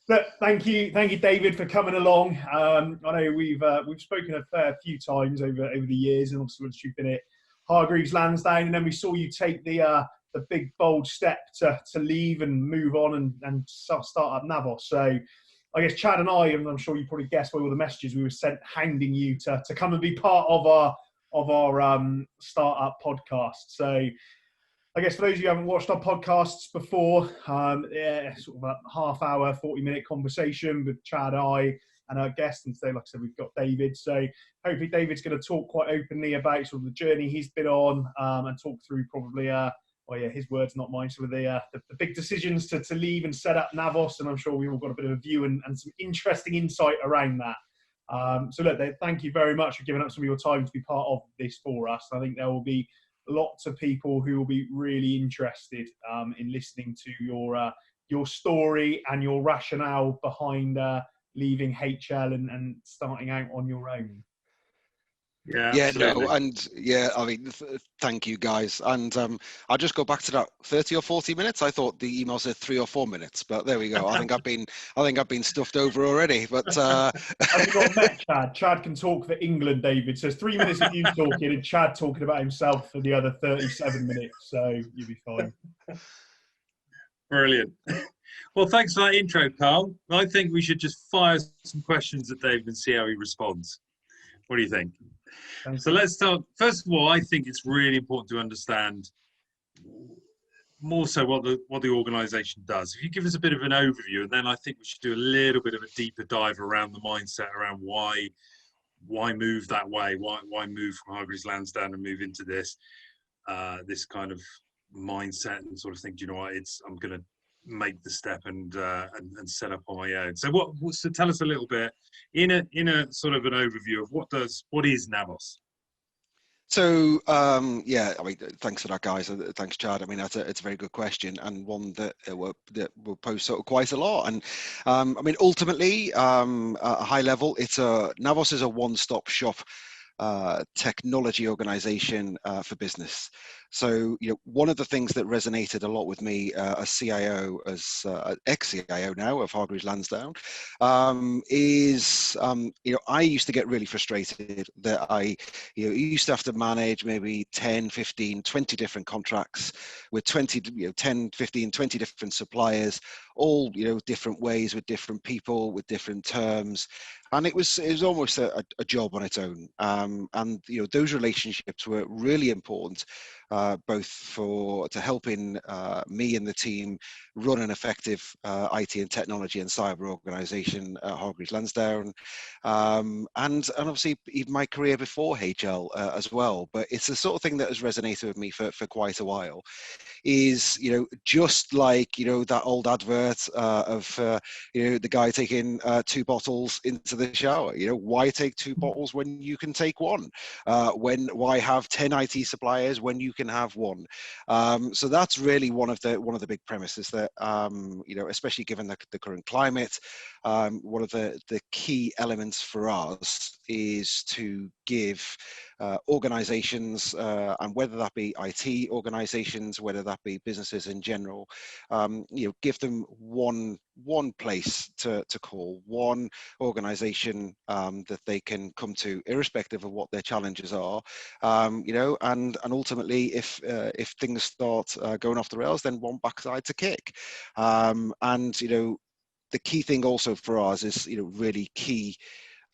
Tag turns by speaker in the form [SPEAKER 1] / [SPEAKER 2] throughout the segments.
[SPEAKER 1] Look, thank you, David, for coming along. I know we've spoken a fair few times over the years, and obviously once you've been at Hargreaves Lansdown, and then we saw you take the big bold step to leave and move on and start up Navos. So I guess Chad and I'm sure you probably guessed by all the messages we were sent hounding you to come and be part of our startup podcast. So I guess for those of you who haven't watched our podcasts before, sort of a half-hour, 40-minute conversation with Chad, and our guest. And today, like I said, we've got David. So hopefully David's going to talk quite openly about sort of the journey he's been on, and talk through probably, his words, not mine, some of the big decisions to leave and set up Navos. And I'm sure we've all got a bit of a view and some interesting insight around that. So look, thank you very much for giving up some of your time to be part of this for us. I think there will be lots of people who will be really interested in listening to your story and your rationale behind leaving HL and starting out on your own.
[SPEAKER 2] Yeah, no, and I mean, thank you guys. And I'll just go back to that 30 or 40 minutes. I thought the email said 3 or 4 minutes, but there we go. I think I've been stuffed over already. But
[SPEAKER 1] have you not met Chad? Chad can talk for England, David. So it's 3 minutes of you talking and Chad talking about himself for the other 37 minutes. So you'll be fine.
[SPEAKER 3] Brilliant. Well, thanks for that intro, Carl. I think we should just fire some questions at David and see how he responds. What do you think? So let's start. First of all, I think it's really important to understand more so what the organisation does. If you give us a bit of an overview, and then I think we should do a little bit of a deeper dive around the mindset, around why move that way, why move from Hargreaves Lansdown and move into this kind of mindset and sort of think, you know what, I'm going to make the step and set up on my own. So so tell us a little bit in a sort of an overview of what is Navos.
[SPEAKER 2] So I mean, thanks for that, guys. Thanks, Chad. I mean, it's a very good question, and one that will post sort of quite a lot. And I mean, ultimately, at a high level, Navos is a one-stop shop technology organization for business. So, you know, one of the things that resonated a lot with me as CIO, as ex-CIO now of Hargreaves Lansdown, is, you know, I used to get really frustrated that you used to have to manage maybe 10, 15, 20 different contracts with 10, 15, 20 different suppliers, all, you know, different ways with different people, with different terms. And it was almost a job on its own. And, you know, those relationships were really important, both to helping me and the team run an effective IT and technology and cyber organization at Hargreaves Lansdown, and obviously even my career before HL as well. But it's the sort of thing that has resonated with me for quite a while. Is, you know, just like, you know, that old advert of you know, the guy taking 2 bottles into the shower. You know, why take 2 bottles when you can take 1? Why have 10 IT suppliers when you can have 1? So that's really one of the big premises that, you know, especially given the current climate, one of the key elements for us is to give organizations, and whether that be IT organizations, whether that be businesses in general, you know, give them one place to call, one organization that they can come to, irrespective of what their challenges are, you know, and ultimately, if things start going off the rails, then one backside to kick. And, you know, the key thing also for us is, you know, really key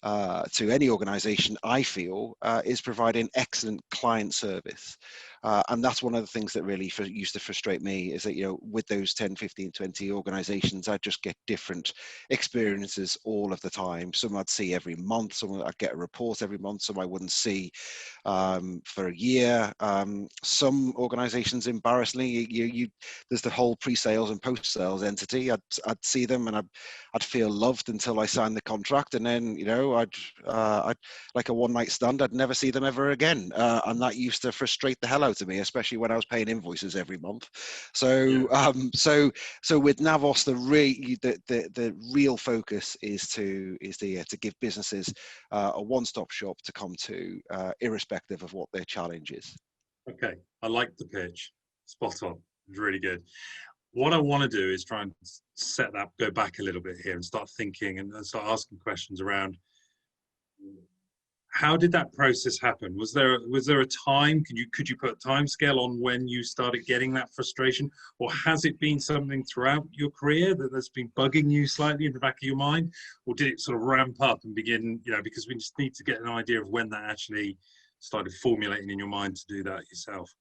[SPEAKER 2] to any organization, I feel, is providing excellent client service. And that's one of the things that really used to frustrate me, is that, you know, with those 10, 15, 20 organizations, I'd just get different experiences all of the time. Some I'd see every month, some I'd get a report every month, some I wouldn't see for a year. Some organizations, embarrassingly, there's the whole pre-sales and post-sales entity. I'd see them and I'd feel loved until I signed the contract, and then, you know, I'd like a one-night stand, I'd never see them ever again, and that used to frustrate the hell out of me, especially when I was paying invoices every month. So yeah. So with Navos, the real focus is to give businesses a one-stop shop to come to, irrespective of what their challenge is.
[SPEAKER 3] Okay, I like the pitch. Spot on. It's really good. what I want to do is try and go back a little bit here and start thinking and start asking questions around, how did that process happen? Was there a time? Could you put a time scale on when you started getting that frustration, or has it been something throughout your career that's been bugging you slightly in the back of your mind, or did it sort of ramp up and begin? Because we just need to get an idea of when that actually started formulating in your mind to do that yourself.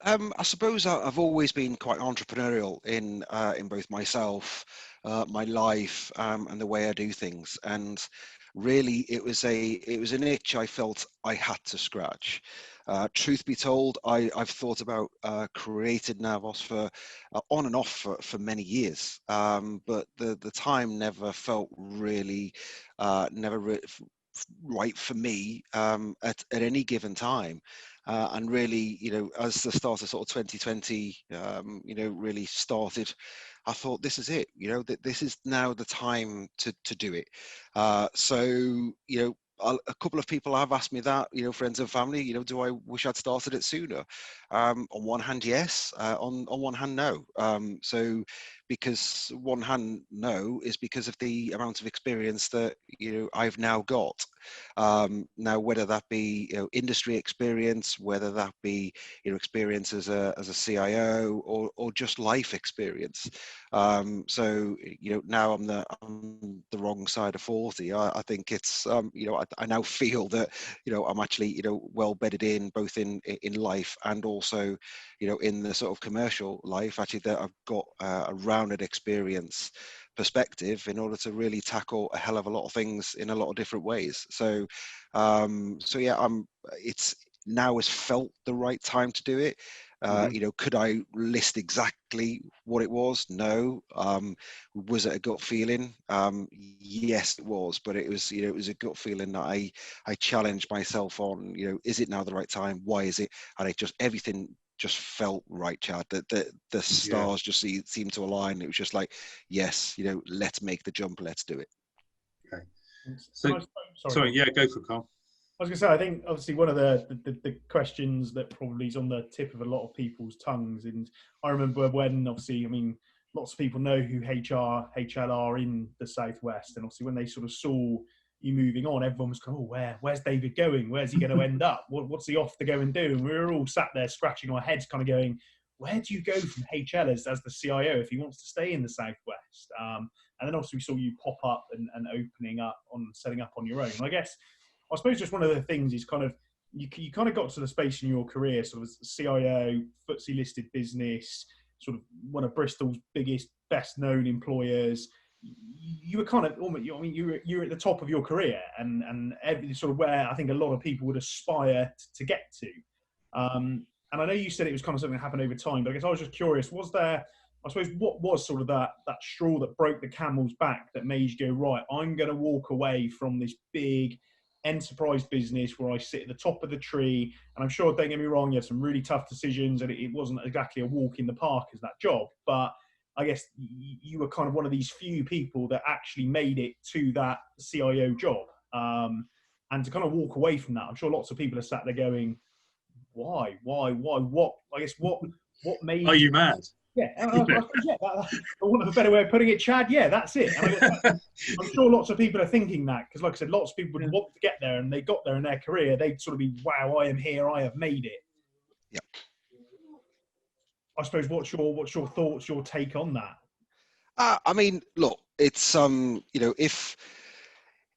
[SPEAKER 2] I suppose I've always been quite entrepreneurial in both myself, my life, and the way I do things. And really, it was an itch I felt I had to scratch. Truth be told, I've thought about creating Navos for on and off for many years, but the time never felt really right for me at any given time. And really, as the start of sort of 2020, really started, I thought, this is it. That this is now the time to do it. A couple of people have asked me that, friends and family, do I wish I'd started it sooner? On one hand, yes. On one hand, no. Because one hand, no, is because of the amount of experience that I've now got. Now, whether that be industry experience, whether that be experience as a CIO, or just life experience. Now I'm the wrong side of 40. I think it's I now feel that I'm actually well bedded in both in life and also in the sort of commercial life, actually, that I've got a rounded experience perspective in order to really tackle a hell of a lot of things in a lot of different ways. It's now has felt the right time to do it. Could I list exactly what it was? No. Was it a gut feeling? Yes, it was, but it was a gut feeling that I challenged myself on. Is it now the right time? Why is it? And everything just felt right, Chad. That the stars just seemed to align. It was just like, yes, let's make the jump. Let's do it.
[SPEAKER 3] Okay. So, sorry, yeah, go for it, Carl.
[SPEAKER 1] I was going to say, I think obviously one of the questions that probably is on the tip of a lot of people's tongues, and I remember when obviously, lots of people know who HL are in the Southwest, and obviously when they sort of saw you moving on, everyone was going, oh, where's David going? Where's he going to end up? What's he off to go and do? And we were all sat there scratching our heads kind of going, where do you go from HL as the CIO if he wants to stay in the Southwest? And then obviously we saw you pop up and setting up on your own. And I suppose just one of the things is kind of you kind of got to the space in your career, sort of as CIO, FTSE listed business, sort of one of Bristol's biggest, best known employers. You were kind of almost, you were at the top of your career, and sort of where I think a lot of people would aspire to get to. And I know you said it was kind of something that happened over time, but I guess I was just curious, was there, I suppose, what was sort of that straw that broke the camel's back that made you go, right, I'm going to walk away from this big enterprise business where I sit at the top of the tree, and I'm sure, don't get me wrong, you had some really tough decisions, and it wasn't exactly a walk in the park as that job, but I guess you were kind of one of these few people that actually made it to that CIO job, and to kind of walk away from that, I'm sure lots of people are sat there going, why, what? I guess what made?
[SPEAKER 3] Are you mad?
[SPEAKER 1] Yeah, for want of a better way of putting it, Chad. Yeah, that's it. And I'm sure lots of people are thinking that because, like I said, lots of people would want to get there, and they got there in their career. They'd sort of be, "Wow, I am here. I have made it."
[SPEAKER 2] Yeah.
[SPEAKER 1] I suppose what's your thoughts, your take on that?
[SPEAKER 2] Look, it's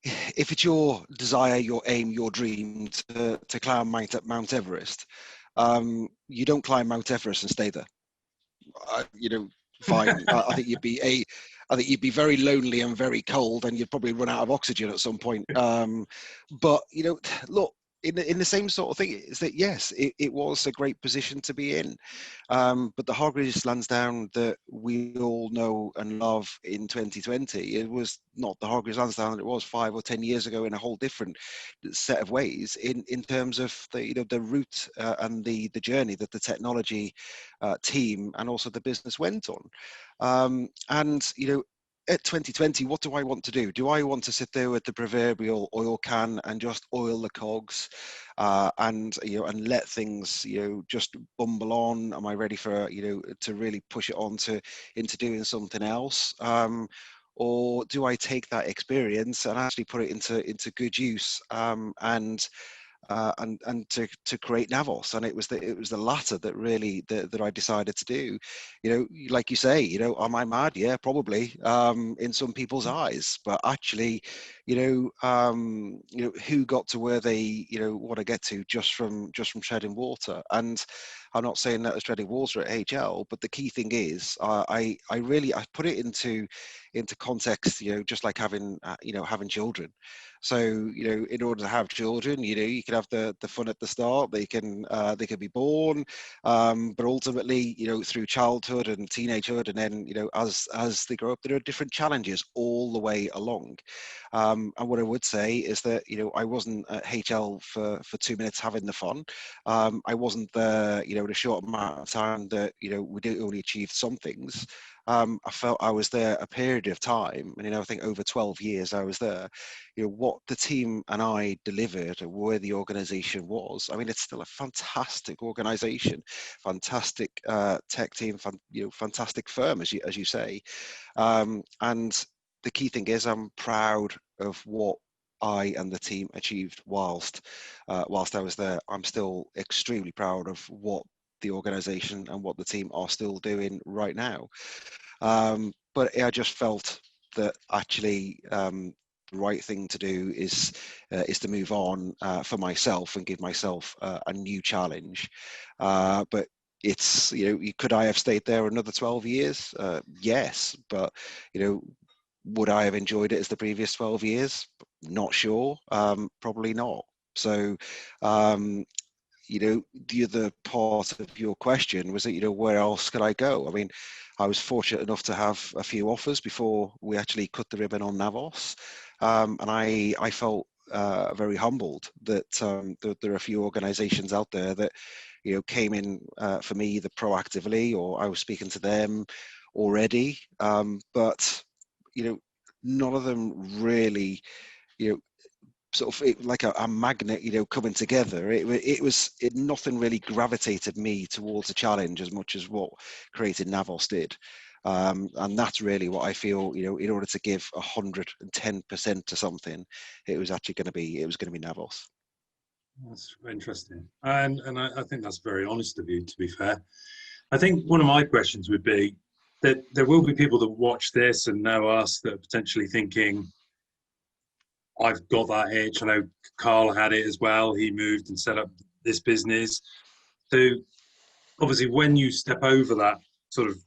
[SPEAKER 2] if it's your desire, your aim, your dream to climb Mount Everest, you don't climb Mount Everest and stay there. Fine. I think you'd be very lonely and very cold, and you'd probably run out of oxygen at some point. But look, in the same sort of thing, is that yes, it was a great position to be in. But the Hargreaves Lansdown that we all know and love in 2020, it was not the Hargreaves Lansdown that it was 5 or 10 years ago in a whole different set of ways in terms of the route and the journey that the technology team and also the business went on. And at 2020, what do I want to do? Do I want to sit there with the proverbial oil can and just oil the cogs, and and let things just bumble on? Am I ready for to really push it on into doing something else? Or do I take that experience and actually put it into good use, and to create Navos? And it was the latter that really that I decided to do. Like you say, am I mad? Yeah, probably, in some people's eyes, but actually, who got to where they want to get to just from treading water? And I'm not saying that as treading water at HL, but the key thing is, I put it into context, just like having having children. So in order to have children, you can have the fun at the start. They can be born, but ultimately, through childhood and teenagehood, and then as they grow up, there are different challenges all the way along. And what I would say is that I wasn't at HL for 2 minutes having the fun. I wasn't there in a short amount of time that we did only achieve some things. I felt I was there a period of time, and I think over 12 years I was there. What the team and I delivered, where the organization was. I mean, it's still a fantastic organization, fantastic tech team, fantastic firm, as you say. And the key thing is, I'm proud of what I and the team achieved whilst I was there. I'm still extremely proud of what the organization and what the team are still doing right now. But I just felt that actually the right thing to do is to move on for myself and give myself a new challenge. But it's could I have stayed there another 12 years? Yes, but would I have enjoyed it as the previous 12 years? Not sure. Probably not. So the other part of your question was that, where else could I go? I mean, I was fortunate enough to have a few offers before we actually cut the ribbon on Navos. And I felt very humbled that there are a few organizations out there that, came in for me either proactively or I was speaking to them already. But, none of them really, sort of like a magnet, coming together. Nothing really gravitated me towards a challenge as much as what creating Navos did. And that's really what I feel, in order to give 110% to something, it was going to be Navos.
[SPEAKER 3] That's interesting. And I think that's very honest of you, to be fair. I think one of my questions would be that there will be people that watch this and know us that are potentially thinking, I've got that itch. I know Carl had it as well. He moved and set up this business. So obviously when you step over that sort of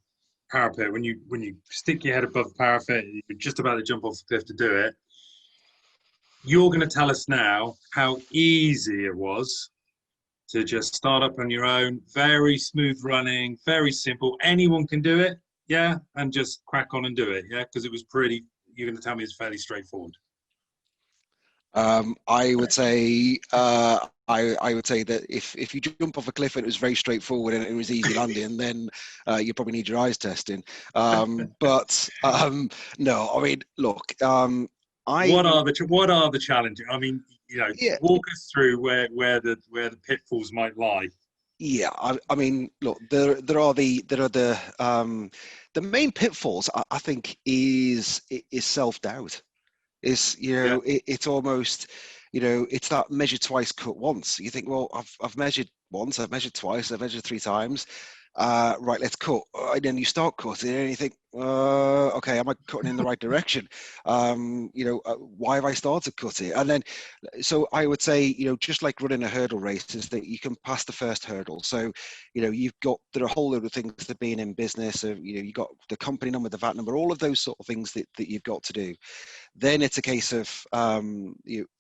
[SPEAKER 3] parapet, when you stick your head above the parapet, you're just about to jump off the cliff to do it. You're going to tell us now how easy it was to just start up on your own, very smooth running, very simple. Anyone can do it, yeah, and just crack on and do it, yeah, because it was you're going to tell me it's fairly straightforward.
[SPEAKER 2] I would say I would say that if you jump off a cliff and it was very straightforward and it was easy landing, then you probably need your eyes testing. But no, I mean, look,
[SPEAKER 3] what are the challenges? I mean,
[SPEAKER 2] yeah,
[SPEAKER 3] walk us through where the pitfalls might lie.
[SPEAKER 2] Yeah, I mean, look, there are the main pitfalls. I think is self-doubt. It's almost, it's that measure twice, cut once. You think, well, I've measured once, I've measured twice, I've measured 3 times. Right, let's cut. And then you start cutting and you think, okay, am I cutting in the right direction? Why have I started cutting? And then, so I would say, just like running a hurdle race, is that you can pass the first hurdle. So, there are a whole load of things that being in business, you've got the company number, the VAT number, all of those sort of things that you've got to do. Then it's a case of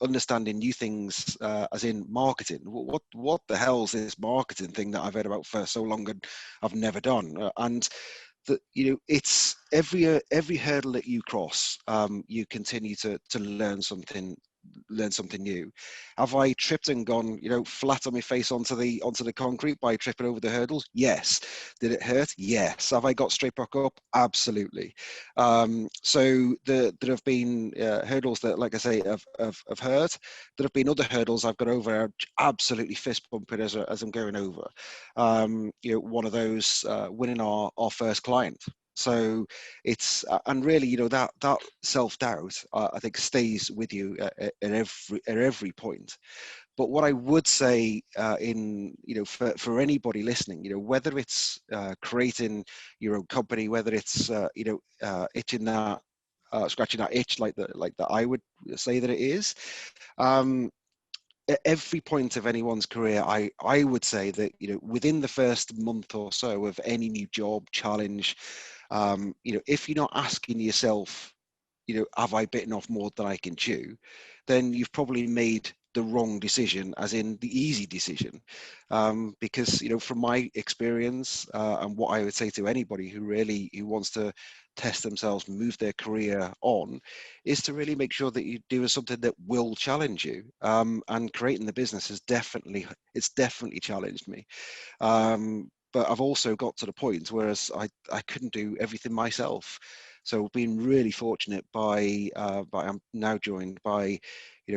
[SPEAKER 2] understanding new things, as in marketing. What the hell is this marketing thing that I've heard about for so long and I've never done? And it's every hurdle that you cross, you continue to learn something learn something new. Have I tripped and gone, flat on my face onto the concrete by tripping over the hurdles? Yes. Did it hurt? Yes. Have I got straight back up? Absolutely. So there have been hurdles that, like I say, have hurt. There have been other hurdles I've got over, absolutely fist pumping as I'm going over. One of those, winning our first client. So it's, and really, that self-doubt, I think, stays with you at every point. But what I would say, for anybody listening, whether it's creating your own company, whether it's itching that, scratching that itch, like that I would say that it is. At every point of anyone's career, I would say that, within the first month or so of any new job challenge, if you're not asking yourself, have I bitten off more than I can chew, then you've probably made the wrong decision, as in the easy decision. Because, from my experience, and what I would say to anybody who wants to test themselves, move their career on, is to really make sure that you're doing something that will challenge you. And creating the business it's definitely challenged me. But I've also got to the point whereas I couldn't do everything myself. So I've been really fortunate by I'm now joined by,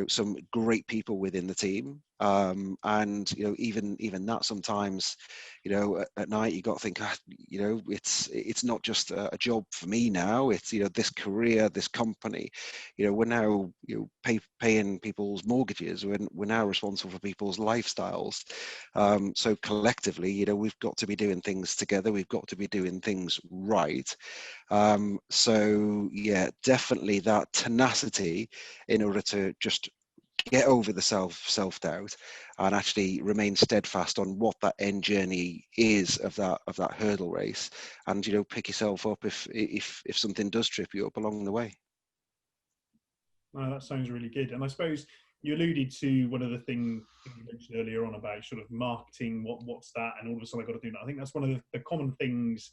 [SPEAKER 2] some great people within the team. And, even that sometimes, at night you got to think, it's not just a job for me now. It's, this career, this company, we're now, paying people's mortgages. We're now responsible for people's lifestyles. So collectively, we've got to be doing things together. We've got to be doing things right. So yeah, definitely that tenacity in order to just get over the self-doubt and actually remain steadfast on what that end journey is of that hurdle race, and pick yourself up if something does trip you up along the way.
[SPEAKER 1] Well, that sounds really good. And I suppose you alluded to one of the things you mentioned earlier on about sort of marketing, what's that, and all of a sudden I've got to do that. I think that's one of the common things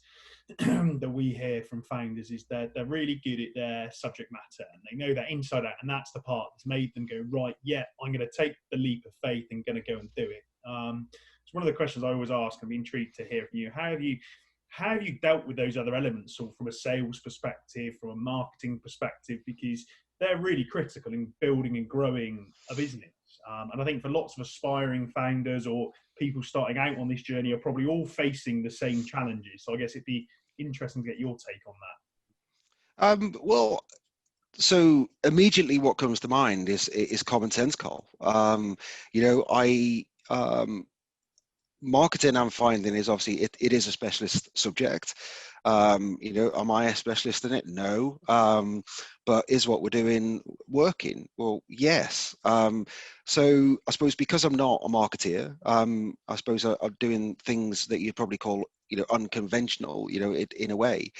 [SPEAKER 1] that we hear from founders is they're really good at their subject matter and they know that inside out, and that's the part that's made them go, right, yeah, I'm going to take the leap of faith and going to go and do it. It's one of the questions I always ask. I'm intrigued to hear from you. How have you dealt with those other elements, or from a sales perspective, from a marketing perspective, because they're really critical in building and growing a business. And I think for lots of aspiring founders or people starting out on this journey are probably all facing the same challenges. So I guess it'd be interesting to get your take on that.
[SPEAKER 2] Well, so immediately what comes to mind is common sense, Carl. Marketing, I'm finding, is obviously it is a specialist subject. Am I a specialist in it? No. But is what we're doing working? Well, yes. So I suppose because I'm not a marketeer, I suppose I'm doing things that you'd probably call, unconventional, in a way.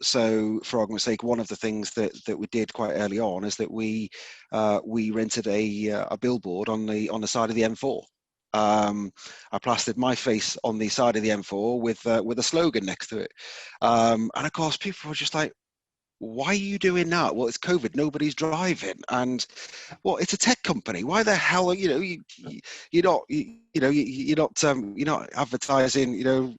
[SPEAKER 2] So for argument's sake, one of the things that we did quite early on is that we rented a billboard on the side of the M4. I plastered my face on the side of the M4 with a slogan next to it. And of course, people were just like, why are you doing that? Well, it's COVID, nobody's driving, and well, it's a tech company. Why the hell are you're not advertising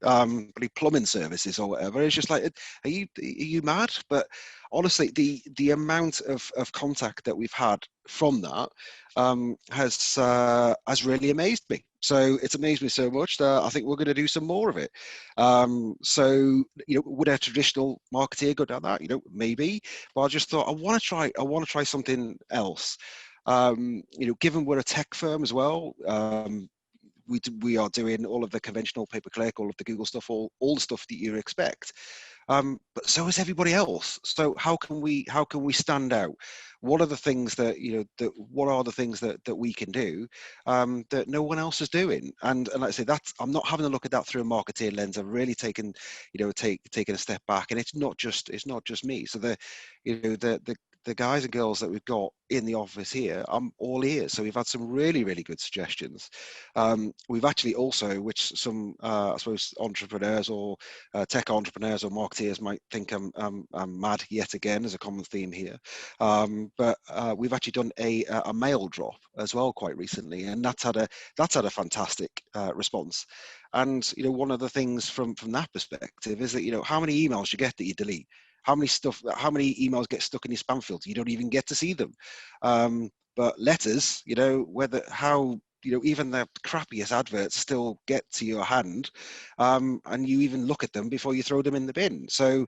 [SPEAKER 2] plumbing services or whatever? It's just like, are you mad? But honestly, the amount of contact that we've had from that has really amazed me. So it's amazed me so much that I think we're going to do some more of it. So would a traditional marketeer go down that? Maybe, but I just thought I want to try something else. Given we're a tech firm as well, we are doing all of the conventional pay-per-click, all of the Google stuff, all the stuff that you expect. But so is everybody else. So how can we stand out? What are the things that what are the things that we can do that no one else is doing? And like I say, I'm not having a look at that through a marketing lens. I've really taken a step back, and it's not just me. So the the guys and girls that we've got in the office here, I'm all ears. So we've had some really, really good suggestions. We've actually also, which some, I suppose, entrepreneurs or tech entrepreneurs or marketeers might think I'm mad yet again, as a common theme here. But we've actually done a mail drop as well quite recently, and that's had a fantastic response. And one of the things from that perspective is that how many emails you get that you delete. How many emails get stuck in your spam filter? You don't even get to see them. But letters, even the crappiest adverts still get to your hand, and you even look at them before you throw them in the bin. So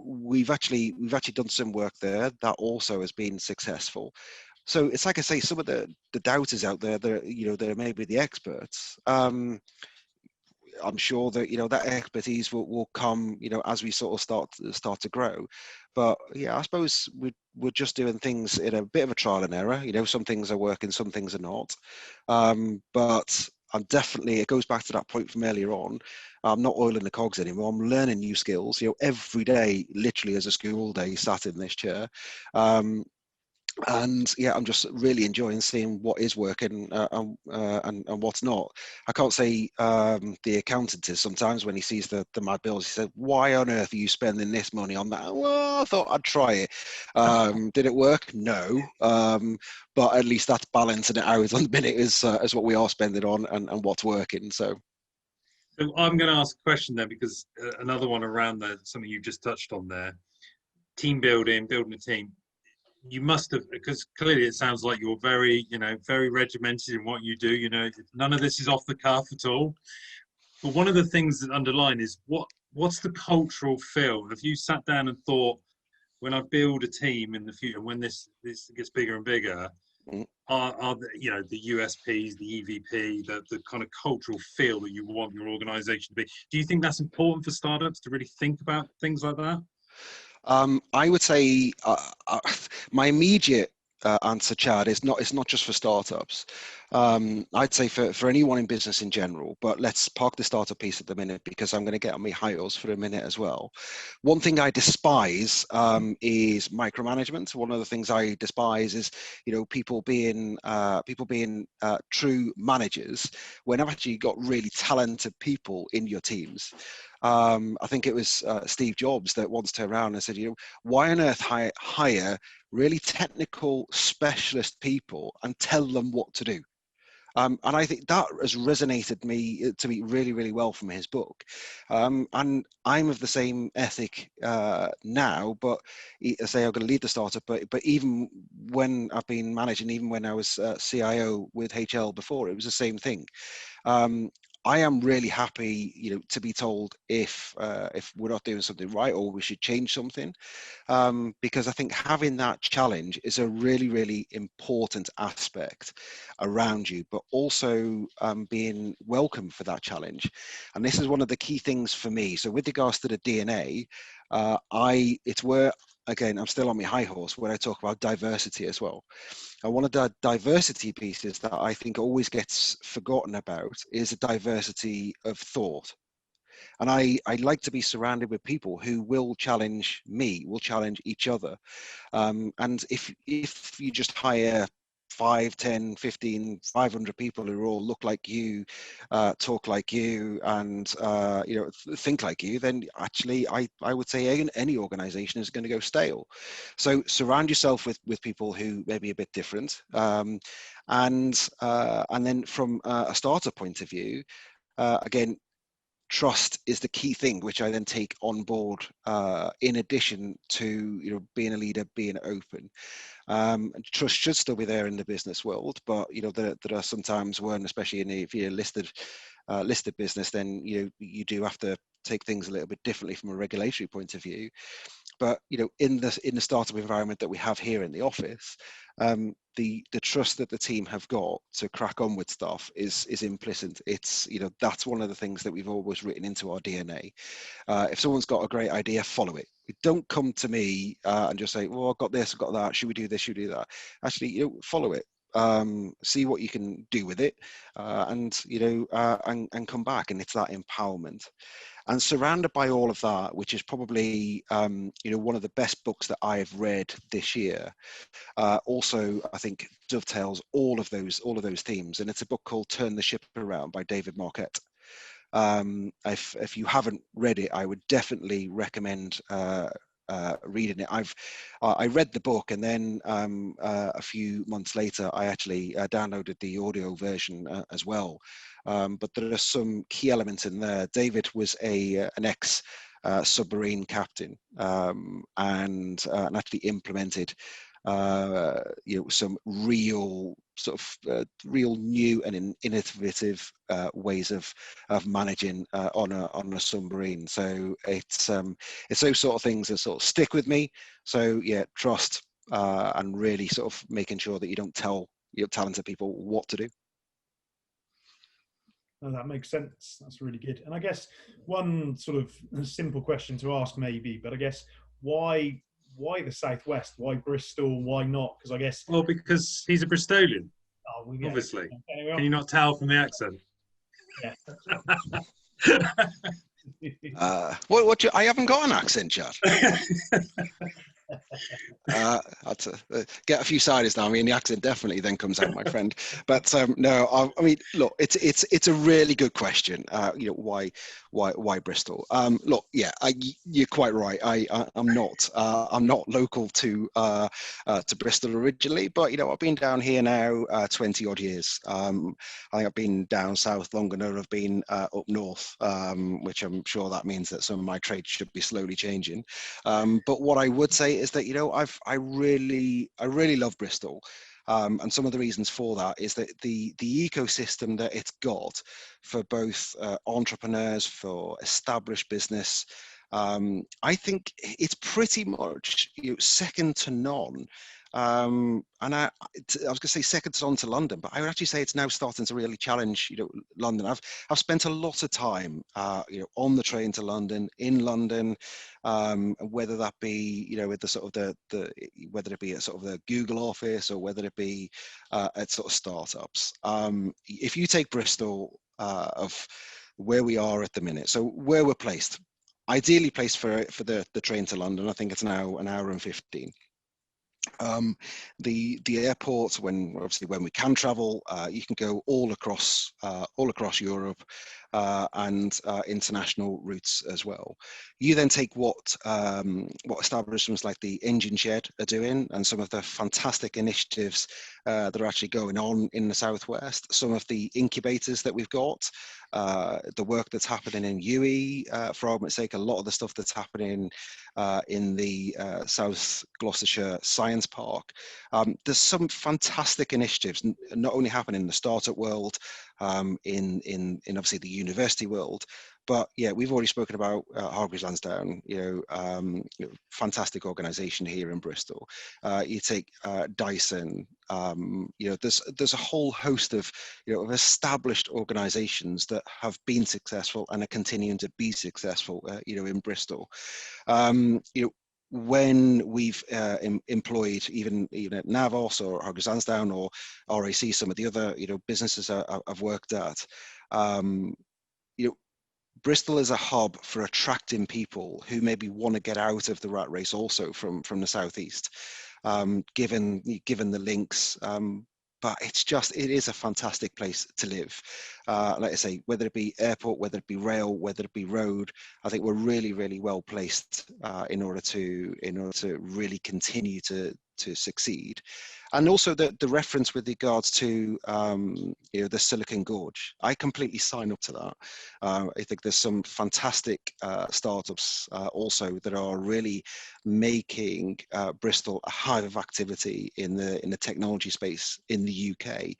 [SPEAKER 2] we've actually done some work there that also has been successful. So it's like I say, some of the doubters out there, they're maybe the experts. I'm sure that that expertise will come as we sort of start to grow. But yeah, I suppose we're just doing things in a bit of a trial and error. Some things are working, some things are not. But I'm definitely, it goes back to that point from earlier on. I'm not oiling the cogs anymore. I'm learning new skills. Every day, literally as a school day, sat in this chair. And yeah, I'm just really enjoying seeing what is working and what's not. I can't say the accountant is sometimes when he sees the mad bills, he said, "Why on earth are you spending this money on that?" Well, I thought I'd try it. Did it work? No. But at least that's balancing it out on the minute is what we are spending on and what's working. So
[SPEAKER 3] I'm going to ask a question there, because another one around that, something you just touched on there, team building a team. You must have, because clearly it sounds like you're very, very regimented in what you do. None of this is off the cuff at all. But one of the things that underline is what's the cultural feel? Have you sat down and thought, when I build a team in the future, when this gets bigger and bigger, are the USPs, the EVP, the kind of cultural feel that you want your organisation to be? Do you think that's important for startups to really think about things like that?
[SPEAKER 2] I would say my immediate answer, Chad, is it's not just for startups. I'd say for anyone in business in general, but let's park the startup piece at the minute because I'm going to get on my high horse for a minute as well. One thing I despise is micromanagement. One of the things I despise is people being true managers when I've actually got really talented people in your teams. I think it was Steve Jobs that once turned around and said, why on earth hire really technical specialist people and tell them what to do? And I think that has resonated to me really, really well from his book. And I'm of the same ethic now, but I say I'm going to lead the startup. But even when I've been managing, even when I was CIO with HL before, it was the same thing. I am really happy, to be told if we're not doing something right or we should change something, because I think having that challenge is a really, really important aspect around you, but also being welcome for that challenge. And this is one of the key things for me. So with regards to the DNA, it's where, again, I'm still on my high horse when I talk about diversity as well. And one of the diversity pieces that I think always gets forgotten about is a diversity of thought. And I like to be surrounded with people who will challenge me, will challenge each other. And if you just hire 5, 10, 15, 500 people who all look like you, talk like you, and think like you, then actually I would say any organization is going to go stale. So surround yourself with people who may be a bit different, and then from a starter point of view, again, trust is the key thing, which I then take on board in addition to being a leader, being open. Trust should still be there in the business world, but there are some times when, especially if you're listed business, then you do have to take things a little bit differently from a regulatory point of view. But in the startup environment that we have here in the office, the trust that the team have got to crack on with stuff is implicit. It's that's one of the things that we've always written into our DNA. If someone's got a great idea, follow it. Don't come to me and just say, "Well, I've got this, I've got that. Should we do this? Should we do that?" Actually, follow it. See what you can do with it, and come back. And it's that empowerment. And surrounded by all of that, which is probably one of the best books that I have read this year, also I think dovetails all of those themes. And it's a book called Turn the Ship Around by David Marquette. If you haven't read it, I would definitely recommend reading it. I read the book, and then a few months later I actually downloaded the audio version as well. But there are some key elements in there. David was an ex submarine captain, and actually implemented some real real new and innovative ways of managing on a submarine. So it's those sort of things that sort of stick with me. So yeah, trust and really sort of making sure that you don't tell your talented people what to do.
[SPEAKER 1] No, that makes sense. That's really good. And I guess one sort of simple question to ask maybe, but I guess why the Southwest? Why Bristol? Why not? Because I guess...
[SPEAKER 3] Well, because he's a Bristolian,
[SPEAKER 1] yeah.
[SPEAKER 3] Obviously.
[SPEAKER 1] Anyway,
[SPEAKER 3] can you not tell from the accent?
[SPEAKER 1] Yeah.
[SPEAKER 2] I haven't got an accent, Chad. I had to get a few ciders now. I mean, the accent definitely then comes out, my friend. But no, I mean, look, it's a really good question. Why Bristol? Look, yeah, you're quite right. I'm not local to Bristol originally, but I've been down here now 20 odd years. I think I've been down south longer than I've been up north, which I'm sure that means that some of my trades should be slowly changing. But what I would say is that I really love Bristol, and some of the reasons for that is that the ecosystem that it's got for both entrepreneurs, for established business, I think it's pretty much second to none. And I was going to say second to none to London, but I would actually say it's now starting to really challenge London. I've spent a lot of time on the train to London, in London, whether that be with the sort of whether it be at sort of the Google office or whether it be at sort of startups. If you take Bristol of where we are at the minute, so where we're placed, ideally placed for the train to London, I think it's now an hour and 15. The airport, when we can travel, you can go all across Europe, and international routes as well. You then take what establishments like the Engine Shed are doing, and some of the fantastic initiatives that are actually going on in the Southwest, some of the incubators that we've got, the work that's happening in UE, for argument's sake, a lot of the stuff that's happening in the South Gloucestershire Science Park. There's some fantastic initiatives not only happening in the startup world, in obviously the university world, but yeah, we've already spoken about Hargreaves Lansdown, fantastic organisation here in Bristol. You take Dyson, there's a whole host of of established organisations that have been successful and are continuing to be successful, in Bristol. When we've employed even at Navos or Hargreaves Lansdown or RAC, some of the other businesses I've worked at, Bristol is a hub for attracting people who maybe want to get out of the rat race also from the southeast, given the links. But it is a fantastic place to live. Like I say, whether it be airport, whether it be rail, whether it be road, I think we're really, really well placed in order to really continue to succeed. And also the reference with regards to the Silicon Gorge, I completely sign up to that. I think there's some fantastic startups also that are really making Bristol a hive of activity in the technology space in the UK,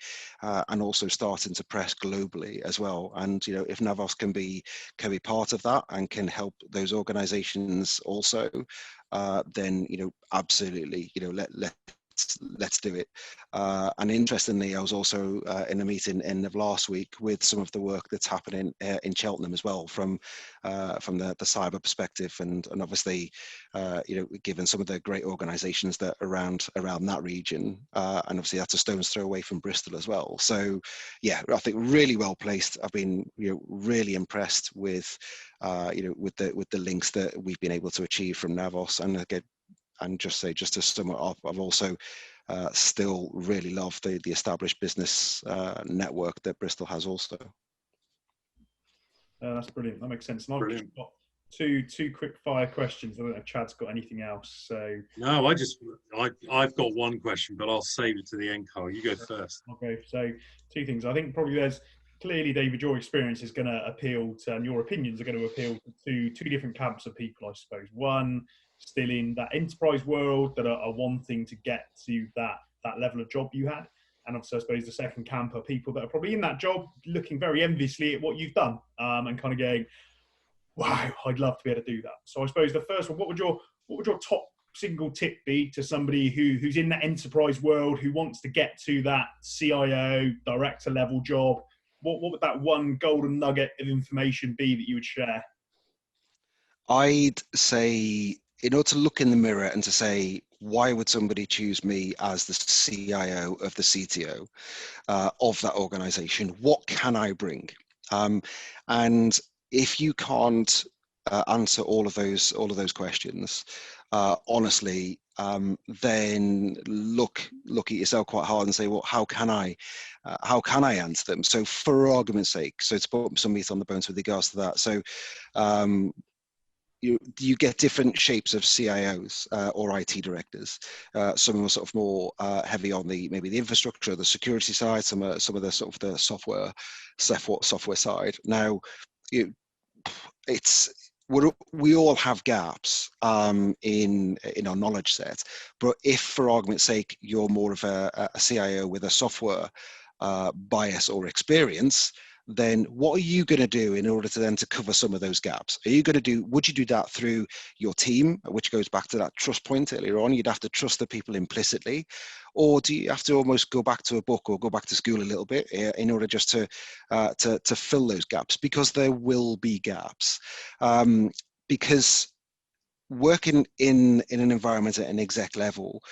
[SPEAKER 2] and also starting to press globally as well. And if Navos can be part of that and can help those organizations also, then absolutely, let's let's do it. And interestingly, I was also in a meeting end of last week with some of the work that's happening in Cheltenham as well, from the cyber perspective, and obviously, given some of the great organisations that are around that region, and obviously that's a stone's throw away from Bristol as well. So, yeah, I think really well placed. I've been really impressed with with the links that we've been able to achieve from Navos, and again, and just to sum it up, I've also still really love the established business network that Bristol has also.
[SPEAKER 1] That's brilliant. That makes sense. And I've
[SPEAKER 3] Brilliant.
[SPEAKER 1] got two quick fire questions. I don't know if Chad's got anything else. So
[SPEAKER 3] No, I've got one question, but I'll save it to the end, Carl. You go first.
[SPEAKER 1] okay, so two things. I think probably there's clearly, David, your experience is going to appeal to, and your opinions are going to appeal to two different camps of people, I suppose. One, still in that enterprise world that are wanting to get to that level of job you had. And obviously, I suppose the second camp are people that are probably in that job looking very enviously at what you've done, and kind of going, wow, I'd love to be able to do that. So I suppose the first one, what would your top single tip be to somebody who's in that enterprise world, who wants to get to that CIO director level job? What would that one golden nugget of information be that you would share?
[SPEAKER 2] I'd say, in order to look in the mirror and to say, why would somebody choose me as the CIO of the CTO of that organization? What can I bring? And if you can't answer all of those questions honestly, then look at yourself quite hard and say, well, how can I answer them? So for argument's sake, so to put some meat on the bones with regards to that, so you get different shapes of CIOs or IT directors. Some are sort of more heavy on maybe the infrastructure, the security side. Some of the sort of the software side. Now, we all have gaps in our knowledge set. But if, for argument's sake, you're more of a CIO with a software bias or experience, then what are you going to do in order to cover some of those gaps? Would you do that through your team, which goes back to that trust point earlier on? You'd have to trust the people implicitly, or do you have to almost go back to a book or go back to school a little bit in order just to fill those gaps? Because there will be gaps, because working in an environment at an exec level,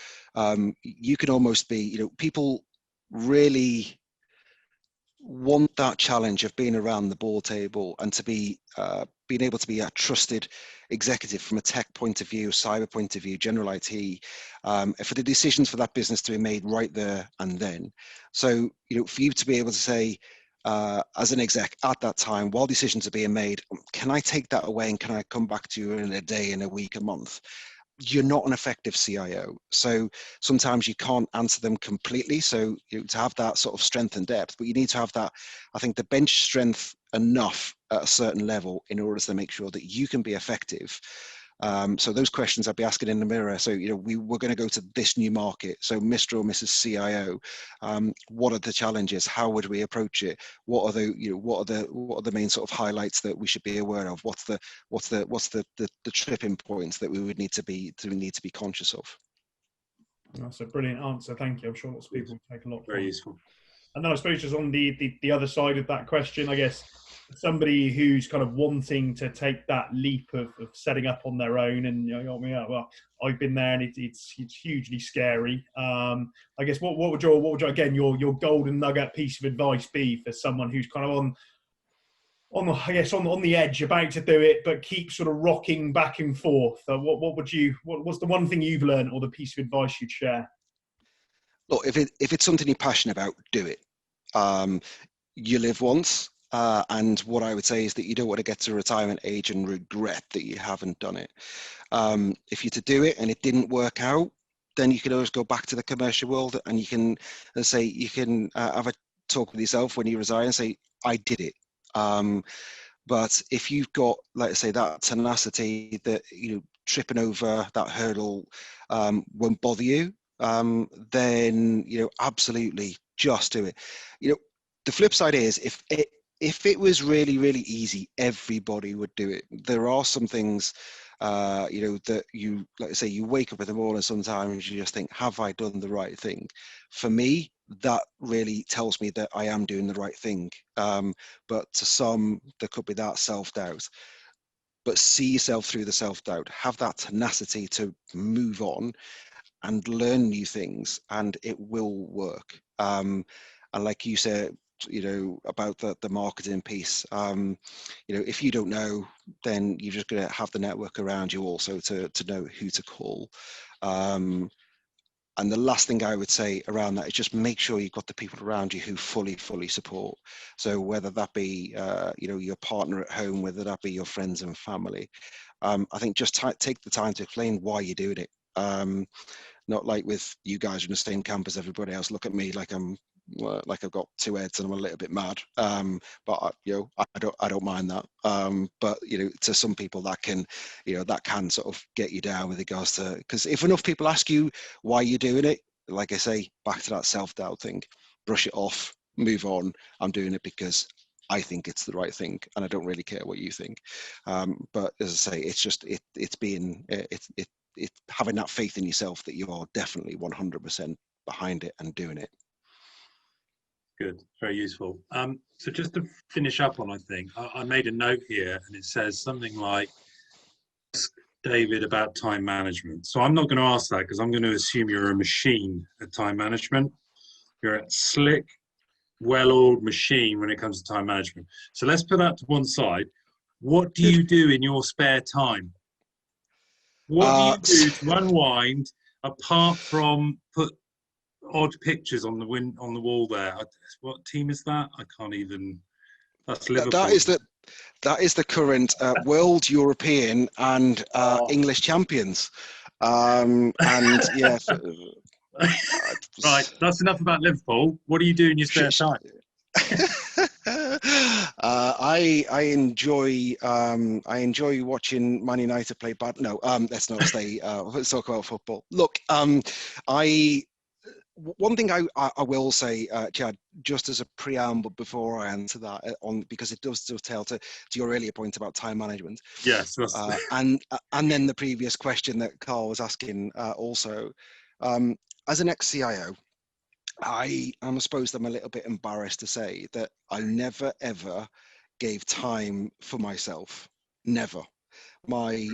[SPEAKER 2] you can almost be, people really want that challenge of being around the board table and to be being able to be a trusted executive from a tech point of view, cyber point of view, general IT, for the decisions for that business to be made right there and then. So, for you to be able to say, as an exec at that time, while decisions are being made, can I take that away and can I come back to you in a day, in a week, a month? You're not an effective CIO. So sometimes you can't answer them completely. So to have that sort of strength and depth, but you need to have that, I think, the bench strength enough at a certain level in order to make sure that you can be effective. So those questions I'd be asking in the mirror. So, we're going to go to this new market. So Mr. or Mrs. CIO, what are the challenges? How would we approach it? What are the main sort of highlights that we should be aware of? What's the tripping points that we would need to be conscious of?
[SPEAKER 1] That's a brilliant answer. Thank you. I'm sure lots of people will take a lot from it.
[SPEAKER 3] Very useful.
[SPEAKER 1] And then I suppose just on the other side of that question, I guess, somebody who's kind of wanting to take that leap of setting up on their own, and well, I've been there, and it's hugely scary. I guess what would your again your golden nugget piece of advice be for someone who's kind of on the edge, about to do it, but keeps sort of rocking back and forth? What's the one thing you've learned, or the piece of advice you'd share?
[SPEAKER 2] Look, if it's something you're passionate about, do it. You live once. And what I would say is that you don't want to get to retirement age and regret that you haven't done it. If you're to do it and it didn't work out, then you can always go back to the commercial world, and you can have a talk with yourself when you resign and say, I did it. But if you've got, like I say, that tenacity that tripping over that hurdle won't bother you, then absolutely just do it. The flip side is, if it was really, really easy, everybody would do it. There are some things you know, that you, like I say, you wake up in the morning sometimes you just think, have I done the right thing? For me, that really tells me that I am doing the right thing. But to some, there could be that self-doubt. But see yourself through the self-doubt. Have that tenacity to move on and learn new things, and it will work. And like you said, you know, about the marketing piece, you know, if you don't know, then you're just going to have the network around you also to know who to call. And the last thing I would say around that is just make sure you've got the people around you who fully support. So whether that be, you know, your partner at home, whether that be your friends and family, I think just take the time to explain why you're doing it. Not like with you guys in the same camp as everybody else. Look at me like I'm like I've got two heads and I'm a little bit mad. But you know, I don't mind that. But you know, to some people that can, you know, that can sort of get you down with regards to, because if enough people ask you why you're doing it, like I say, back to that self-doubt thing, brush it off, move on. I'm doing it because I think it's the right thing, and I don't really care what you think. But as I say, it's just it's being it's having that faith in yourself that you are definitely 100% behind it and doing it.
[SPEAKER 3] Good, very useful. So just to finish up on, I think I made a note here, and it says something like, ask David about time management. So I'm not going to ask that because I'm going to assume you're a machine at time management. You're a slick, well-oiled machine when it comes to time management. So let's put that to one side. What do you do in your spare time? What do you do to unwind apart from put odd pictures on the wall there? What team is that? I can't even. That's Liverpool.
[SPEAKER 2] That is the current world, European, and English champions. And yeah.
[SPEAKER 3] Right, that's enough about Liverpool. What do you do in your spare time?
[SPEAKER 2] I enjoy watching Man United play bad. No, let's not say. Let's talk about football. Look, one thing I will say, Chad, just as a preamble before I answer that, because it does dovetail to your earlier point about time management.
[SPEAKER 3] Yes.
[SPEAKER 2] And then the previous question that Carl was asking also, as an ex-CIO, I'm supposed I'm a little bit embarrassed to say that I never ever gave time for myself. Never. My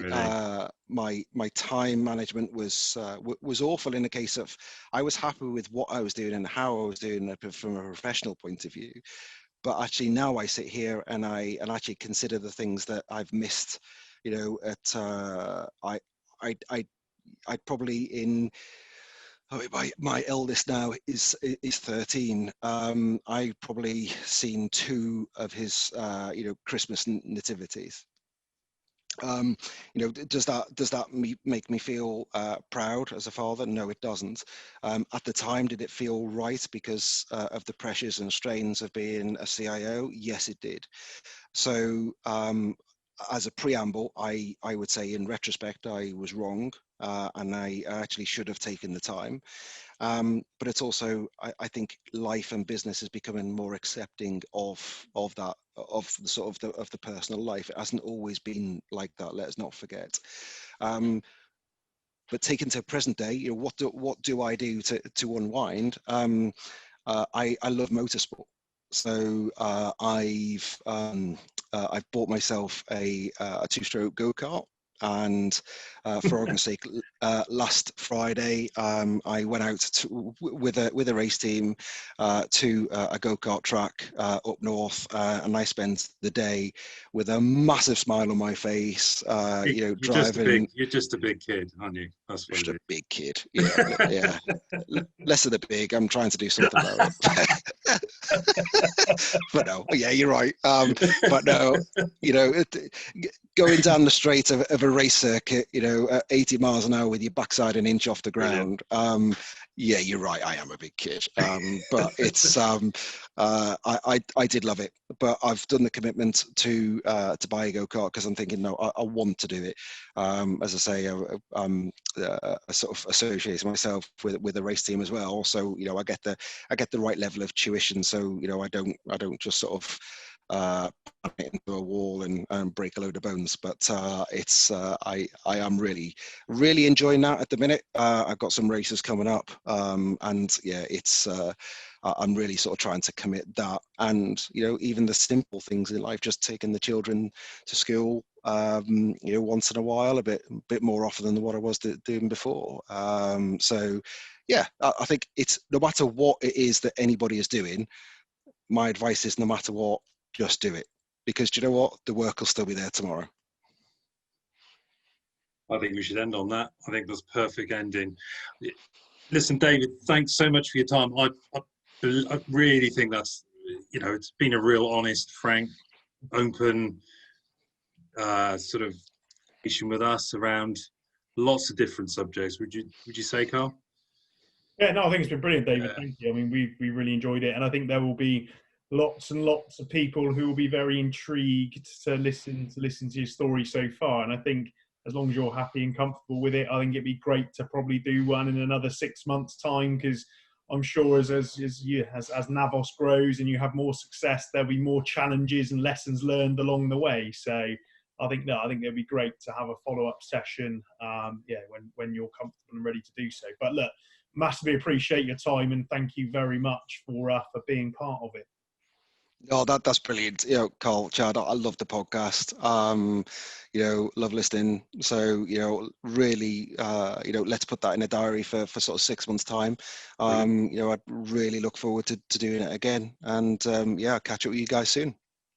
[SPEAKER 2] my time management was awful, in the case of I was happy with what I was doing and how I was doing it from a professional point of view, but actually now I sit here and I actually consider the things that I've missed, you know, at I'd probably in my eldest now is 13. I probably seen 2 of his you know, Christmas nativities. You know, does that make me feel proud as a father? No, it doesn't. At the time, did it feel right because of the pressures and strains of being a CIO? Yes, it did. So as a preamble, I would say in retrospect, I was wrong, and I actually should have taken the time. But it's also, I think life and business is becoming more accepting of that, of the sort of the personal life. It hasn't always been like that. Let us not forget. But taken to present day, you know, what do I do to unwind? I love motorsport. So I've bought myself a 2-stroke go-kart. And for argument's sake, last Friday I went out with a race team to a go-kart track up north, and I spent the day with a massive smile on my face. You know, driving.
[SPEAKER 3] You're just a big kid, aren't you? That's what
[SPEAKER 2] just
[SPEAKER 3] it
[SPEAKER 2] a big kid. Yeah, yeah. Less of the big. I'm trying to do something about it. But no, yeah, you're right. But no, you know, going down the straight of a race circuit, you know, at 80 miles an hour with your backside an inch off the ground. Yeah, you're right. I am a big kid. But it's I did love it. But I've done the commitment to buy a go-kart because I'm thinking, no, I want to do it. As I say, I sort of associate myself with a race team as well. So, you know, I get the right level of tuition. So, you know, I don't just sort of it into a wall and break a load of bones. But I am really enjoying that at the minute. I've got some races coming up, and yeah, I'm really sort of trying to commit that, and even the simple things in life, just taking the children to school, once in a while, a bit more often than what I was doing before. So yeah, I think it's, no matter what it is that anybody is doing, my advice is, no matter what, just do it, because do you know what, the work will still be there tomorrow.
[SPEAKER 3] I think we should end on that. I think that's a perfect ending. Listen, David, thanks so much for your time. I really think that's, it's been a real honest, frank, open sort of conversation with us around lots of different subjects. Would you say, Carl?
[SPEAKER 1] Yeah, no, I think it's been brilliant, David.
[SPEAKER 3] Yeah.
[SPEAKER 1] Thank you. I mean, we really enjoyed it, and I think there will be lots and lots of people who will be very intrigued to listen to your story so far. And I think as long as you're happy and comfortable with it, I think it'd be great to probably do one in another 6 months' time, because I'm sure as Navos grows and you have more success, there'll be more challenges and lessons learned along the way. So I think it'd be great to have a follow-up session, when you're comfortable and ready to do so. But look, massively appreciate your time, and thank you very much for being part of it.
[SPEAKER 2] Oh, that's brilliant. Carl, Chad, I love the podcast. Love listening. So, really, let's put that in a diary for sort of 6 months' time. I'd really look forward to doing it again. And I'll catch up with you guys soon.